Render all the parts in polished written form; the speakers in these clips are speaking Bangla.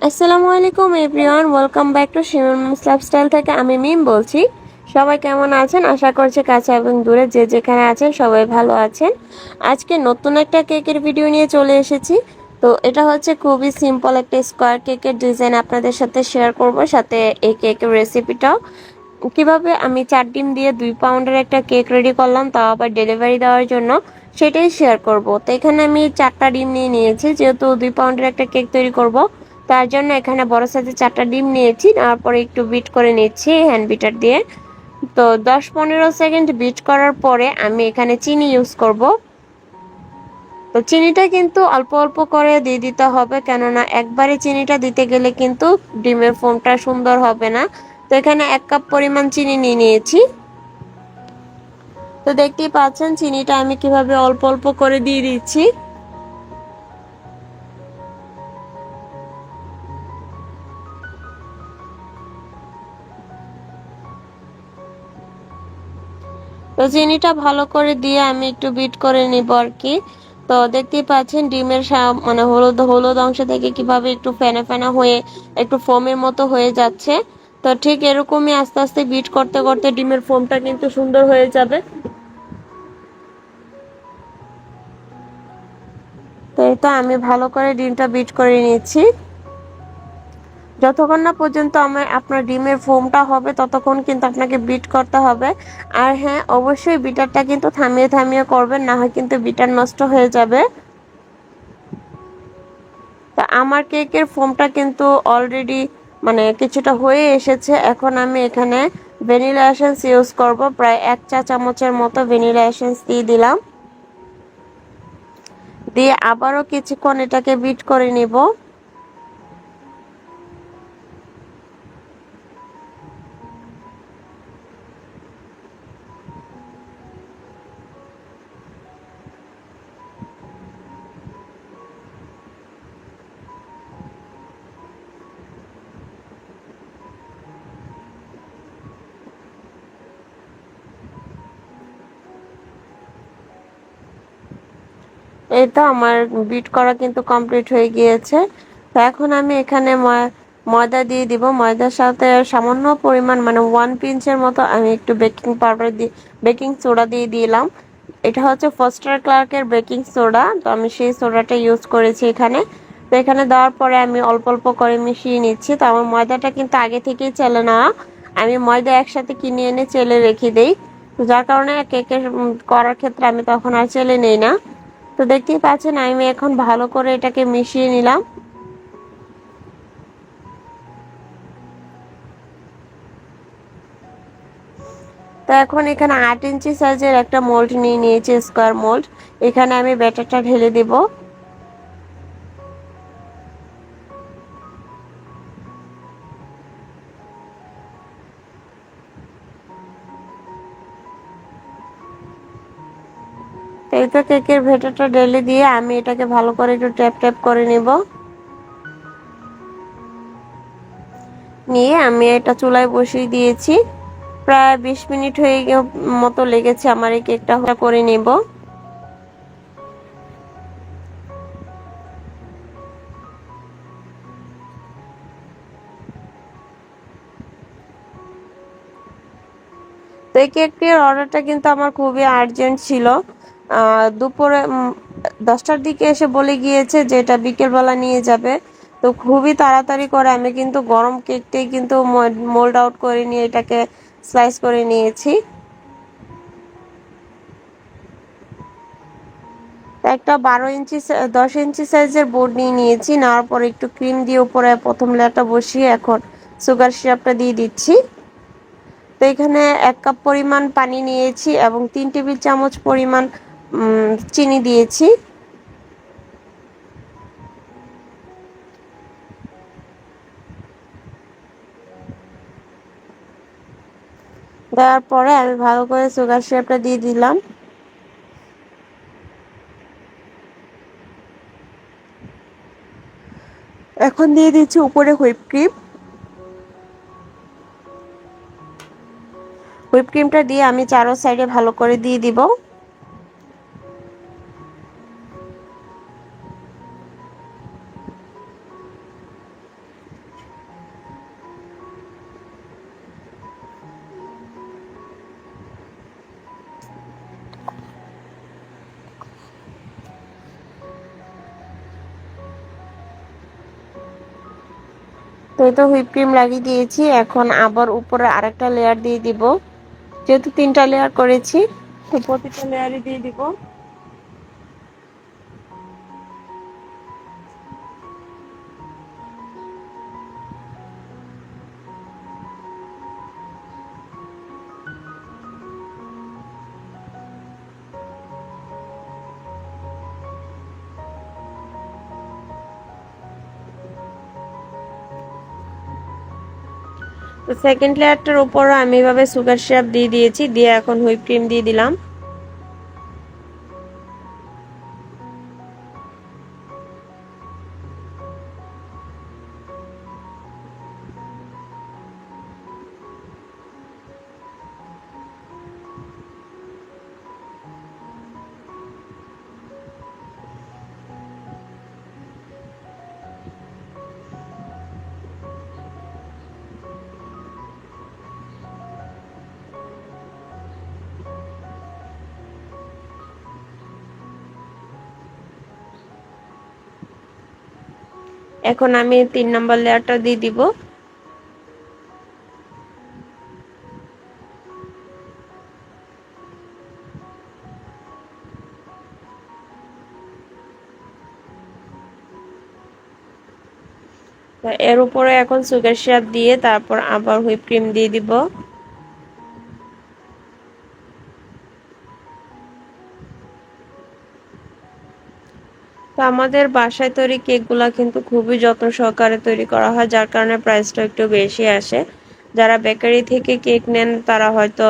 আসসালামু আলাইকুম everyone, welcome back to Shimul's lifestyle থেকে আমি মিম বলছি। সবাই কেমন আছেন? আশা করছি কাছে এবং দূরে যে যেখানে আছেন সবাই ভালো আছেন। আজকে নতুন একটা কেকের ভিডিও নিয়ে চলে এসেছি। তো এটা হচ্ছে খুবই সিম্পল একটা স্কোয়ার কেকের ডিজাইন আপনাদের সাথে শেয়ার করব, সাথে এই কেকের রেসিপিটাও। কিভাবে আমি 4 ডিম দিয়ে 2 পাউন্ডের একটা কেক রেডি করলাম, তাও আবার ডেলিভারি দেওয়ার জন্য, সেটাই শেয়ার করব। তো এখানে আমি 4টা ডিম নিয়ে নিয়েছি, যেহেতু 2 পাউন্ডের একটা কেক তৈরি করব, তার জন্য এখানে বড় সাইজের 4টা ডিম নিয়েছি। তারপরে একটু বিট করে নিচ্ছি হ্যান্ড বিটার দিয়ে। তো 10-15 সেকেন্ড বিট করার পরে আমি এখানে চিনি ইউজ করব। তো চিনিটা কিন্তু অল্প অল্প করে দিয়ে দিতে হবে, কেননা একবারে চিনিটা দিতে গেলে কিন্তু ডিমের ফোমটা সুন্দর হবে না। তো এখানে 1 কাপ পরিমাণ চিনি নিয়ে নিয়েছি। তো দেখতেই পাচ্ছেন চিনিটা আমি কিভাবে অল্প অল্প করে দিয়ে দিচ্ছি। তো চিনিটা ভালো করে দিয়ে আমি একটু বিট করে নিব আর কি। তো দেখতেই পাচ্ছেন ডিমের মানে হলুদ হলুদ অংশ থেকে কিভাবে একটু ফেনা ফেনা হয়ে একটু ফোমের মতো হয়ে যাচ্ছে। তো ঠিক এরকমই আস্তে আস্তে বিট করতে করতে ডিমের ফোমটা কিন্তু সুন্দর হয়ে যাবে। তো এটা আমি ভালো করে ডিমটা বিট করে নিচ্ছি। যতক্ষণ না পর্যন্ত আপনার ডিমের ফোমটা হবে ততক্ষণ কিন্তু আপনাকে বিট করতে হবে। আর হ্যাঁ, অবশ্যই বিটারটা কিন্তু থামিয়ে থামিয়ে করবেন, না হয় কিন্তু বিটার নষ্ট হয়ে যাবে। তা আমার কেকের ফোমটা কিন্তু অলরেডি মানে কিছুটা হয়ে এসেছে। এখন আমি এখানে ভ্যানিলা এসেন্স ইউজ করব, প্রায় 1 চা চামচের মতো ভ্যানিলা এসেন্স দিয়ে দিলাম। দিয়ে আবারও কিছুক্ষণ এটাকে বিট করে নিব। এই তো আমার বিট করা কিন্তু কমপ্লিট হয়ে গিয়েছে। তো এখন আমি এখানে ময়দা দিয়ে দিব। ময়দার সাথে সামান্য পরিমাণ মানে 1 পিঞ্চের মতো আমি একটু বেকিং সোডা দিয়ে দিলাম। এটা হচ্ছে ফস্টার ক্লার্কের বেকিং সোডা, তো আমি সেই সোডাটা ইউজ করেছি এখানে। তো এখানে দেওয়ার পরে আমি অল্প অল্প করে মিশিয়ে নিচ্ছি। তো আমার ময়দাটা কিন্তু আগে থেকেই চেলে নেওয়া, আমি ময়দা একসাথে কিনে এনে চেলে রেখে দেই। তো যার কারণে কেকের করার ক্ষেত্রে আমি তখন আর চেলে নেই না। তো দেখতেই পাচ্ছেন আমি এখন ভালো করে এটাকে মিশিয়ে নিলাম। তো এখন এখানে 8 ইঞ্চি সাইজের একটা মোল্ড নিয়ে নিয়েছি, স্কোয়ার মোল্ড। এখানে আমি ব্যাটারটা ঢেলে দিব। তো এই তো কেকের ভেতরটা ঢেলে দিয়ে আমি এটাকে ভালো করে একটু ট্যাপ ট্যাপ করে নিব। নিয়ে আমি এটা চুলায় বসিয়ে দিয়েছি। প্রায় 20 মিনিট মতো লেগেছে আমার এই কেকটা করে নিব। তো এই কেকটির অর্ডারটা কিন্তু আমার খুবই আর্জেন্ট ছিল। দুপুরে 10টার দিকে এসে বলে গিয়েছে যে এটা বিকেলবেলা নিয়ে যাবে। তো খুবই তাড়াতাড়ি করে আমি কিন্তু গরম কেকটাই কিন্তু মোল্ড আউট করে নিয়ে এটাকে স্লাইস করে নিয়েছি। একটা 10 ইঞ্চি সাইজের বোর্ড নিয়ে নিয়েছি। নেওয়ার পরে একটু ক্রিম দিয়ে উপরে প্রথম লেয়ারটা বসিয়ে এখন সুগার সিরাপটা দিয়ে দিচ্ছি। তো এখানে 1 কাপ পরিমাণ পানি নিয়েছি এবং 3 টেবিল চামচ পরিমাণ চিনি দিয়েছি। দেওয়ার পরে আমি ভালো করে সুগার সিরাপটা দিয়ে দিলাম। এখন দিয়ে দিচ্ছি উপরে হুইপ ক্রিম। হুইপ ক্রিমটা দিয়ে আমি চারো সাইডে ভালো করে দিয়ে দিব। তো এই তো হুইপ ক্রিম লাগিয়ে দিয়েছি, এখন আবার উপরে আরেকটা লেয়ার দিয়ে দিব। যেহেতু 3টা লেয়ার করেছি, তো প্রতিটা লেয়ারে দিয়ে দিব। তো সেকেন্ড লেয়ারটার উপর আমি এভাবে সুগার সিরাপ দিয়ে দিয়েছি, দিয়ে এখন হুইপ ক্রিম দিয়ে দিলাম। এখন আমি 3 নম্বর লেয়ারটা দিয়ে দিব। তো এর উপরে এখন সুগার সিরাপ দিয়ে তারপর আবার হুইপ ক্রিম দিয়ে দিব। তো আমাদের বাসায় তৈরি কেকগুলা কিন্তু খুবই যত্ন সহকারে তৈরি করা হয়, যার কারণে প্রাইসটা একটু বেশি আসে। যারা বেকারি থেকে কেক নেন তারা হয়তো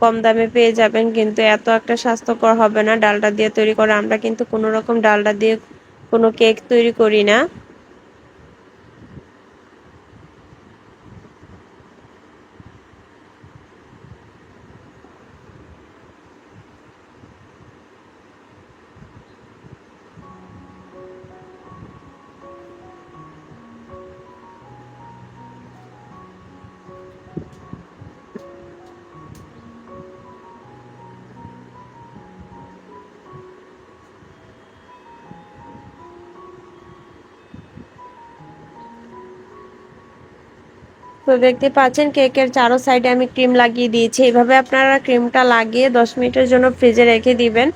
কম দামে পেয়ে যাবেন, কিন্তু এত একটা স্বাস্থ্যকর হবে না ডালডা দিয়ে তৈরি করে। আমরা কিন্তু কোনো রকম ডালডা দিয়ে কোনো কেক তৈরি করি না। তো দেখতে পাচ্ছেন কেকের চারো সাইডে আমি ক্রিম লাগিয়ে দিয়েছি। এইভাবে আপনারা ক্রিমটা লাগিয়ে 10 মিনিটের জন্য ফ্রিজে রেখে দিবেন,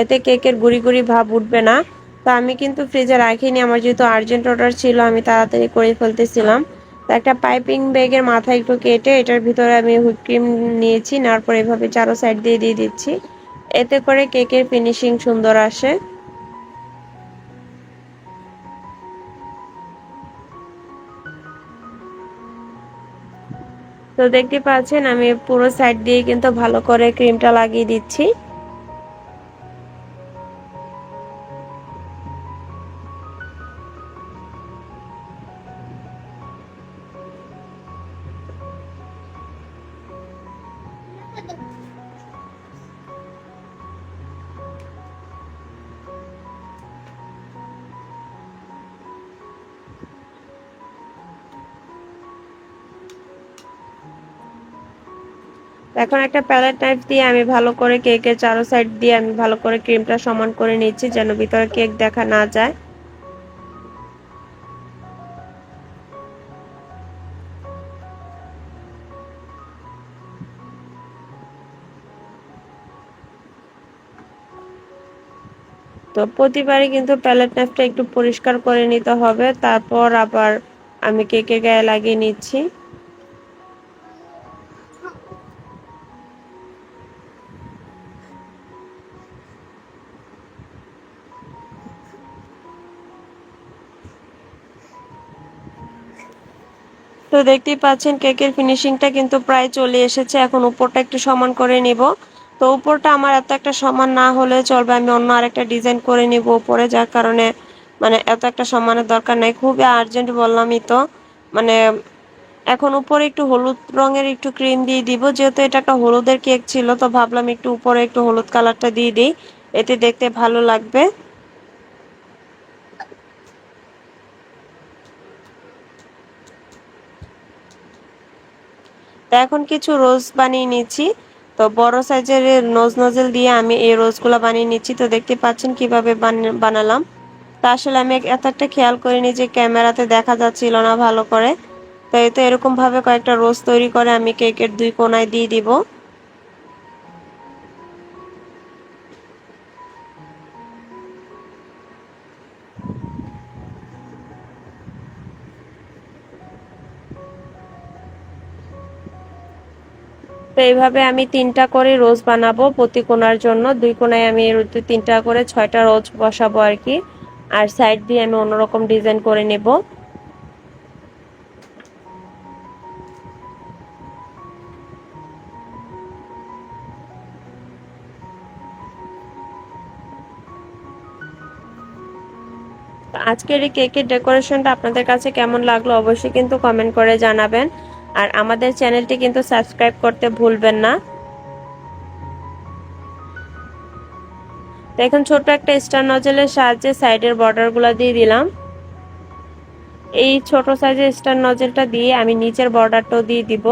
এতে কেকের গুড়ি গুড়ি ভাব উঠবে না। তো আমি কিন্তু ফ্রিজে রাখিনি, আমার যেহেতু আর্জেন্ট অর্ডার ছিল আমি তাড়াতাড়ি করে ফেলতেছিলাম। তো একটা পাইপিং ব্যাগের মাথা একটু কেটে এটার ভিতরে আমি হুইপ ক্রিম নিয়েছি, নেওয়ার পর এভাবে চারো সাইড দিয়ে দিয়ে দিচ্ছি, এতে করে কেকের ফিনিশিং সুন্দর আসে। তো দেখতে পাচ্ছেন আমি পুরো সাইড দিয়ে কিন্তু ভালো করে ক্রিমটা লাগিয়ে দিচ্ছি। এখন একটা প্যালেট নাইফ দিয়ে আমি ভালো করে কেকের চারো সাইড দিয়ে আমি ভালো করে ক্রিমটা সমান করে নিচ্ছি, যেন ভিতরে কেক দেখা না যায়। তো প্রতিবারই কিন্তু প্যালেট নাইফটা একটু পরিষ্কার করে নিতে হবে, তারপর আবার আমি কেকের গায়ে লাগিয়ে নিচ্ছি। তো দেখতেই পাচ্ছেন কেকের ফিনিশিংটা কিন্তু প্রায় চলে এসেছে। এখন উপরটা একটু সমান করে নিব। তো উপরটা আমার এত একটা সমান না হলে চলবে, আমি অন্য আরেকটা ডিজাইন করে নিব উপরে, যার কারণে মানে এত একটা সমানের দরকার নাই। খুবই আর্জেন্ট বললামই তো, মানে এখন উপরে একটু হলুদ রঙের একটু ক্রিম দিয়ে দিব, যেহেতু এটা একটা হলুদের কেক ছিল তো ভাবলাম একটু উপরে একটু হলুদ কালারটা দিয়ে দিই, এতে দেখতে ভালো লাগবে। তো এখন কিছু রোজ বানিয়ে নিচ্ছি। তো বড় সাইজের নোজ নজেল দিয়ে আমি এই রোজগুলো বানিয়ে নিচ্ছি। তো দেখতে পাচ্ছেন কিভাবে বানালাম। তা আসলে আমি এত একটা খেয়াল করিনি যে ক্যামেরাতে দেখা যাচ্ছিল না ভালো করে। তাই তো এরকম ভাবে কয়েকটা রোজ তৈরি করে আমি কেকের দুই কোণায় দিয়ে দিব। তো এইভাবে আমি 3টা করে রোজ বানাবো প্রতি কোণার জন্য। দুই কোণায় আমি 3টা করে 6টা রোজ বসাবো আর কি। আর সাইড দিয়ে আমি অন্যরকম ডিজাইন করে নেব। আজকের এই কেকের ডেকোরেশনটা আপনাদের কাছে কেমন লাগলো অবশ্যই কিন্তু কমেন্ট করে জানাবেন। আর আমাদের চ্যানেলটি কিন্তু সাবস্ক্রাইব করতে ভুলবেন না। তো এখন ছোট একটা স্টার নজলের সাহায্যে সাইডের বর্ডারগুলো দিয়ে দিলাম। এই ছোট সাইজের স্টার নজলটা দিয়ে আমি নিচের বর্ডারটাও দিয়ে দিব।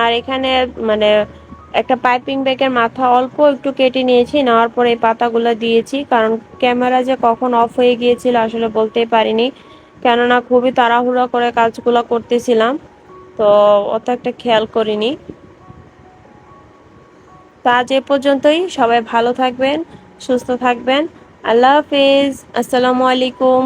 আর এখানে মানে একটা পাইপিং ব্যাগের মাথা অল্প একটু কেটে নিয়েছি, নেওয়ার পরে এই পাতাগুলো দিয়েছি, কারণ ক্যামেরা যে কখন অফ হয়ে গিয়েছিল আসলে বলতেই পারিনি, কেননা খুবই তাড়াহুড়া করে কাজগুলো করতেছিলাম, তো অত একটা খেয়াল করিনি। তো আজ এ পর্যন্তই, সবাই ভালো থাকবেন, সুস্থ থাকবেন। আল্লাহ হাফিজ, আসসালামু আলাইকুম।